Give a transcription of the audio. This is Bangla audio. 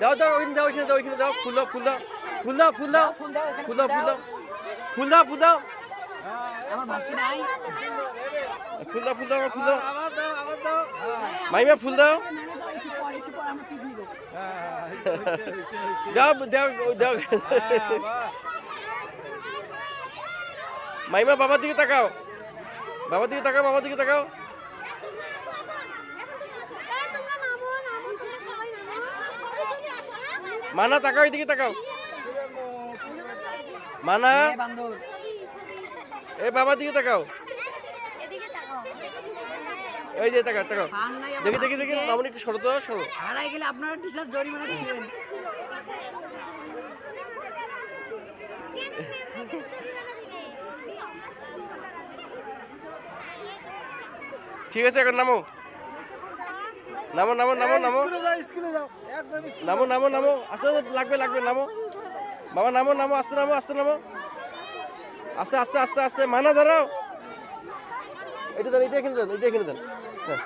দাও দাও ওইখানে দাও ওইখানে দাও ওইখানে দাও ফুল দাও ফুল দাও ফুল দাও ফুল দাও ফুল দাও ফুল দাও ফুল দাও ফুল দাও আমার ভাস্তি নাই ফুল দাও ফুল দাও ফুল দাও মাইমা ফুল দাও একটু পর আমরা ঠিক নিব দাও দাও দাও মাইমা বাবার দিকে তাকাও বাবার দিকে তাকাও বাবার দিকে তাকাও মানা তাকাও এদিকে তাকাও মানা বান্দর এ বাবার দিকে তাকাও এই যে তাকাও তাকাও দেখি দেখি দেখি মামনি একটু সরো তো সরো হারাই গেলে আপনারা টিচার জরিমানা দিবেন ঠিক আছে এখন নামো নামো নামো নামো নামো নামো নামো নামো আস্তে লাগবে লাগবে নামো বাবা নামো নামো আস্তে নামো আস্তে নামো আস্তে আস্তে আস্তে আস্তে মানা ধরাও এটা দেন এটা এখানে দেন এটা এখানে দেন হ্যাঁ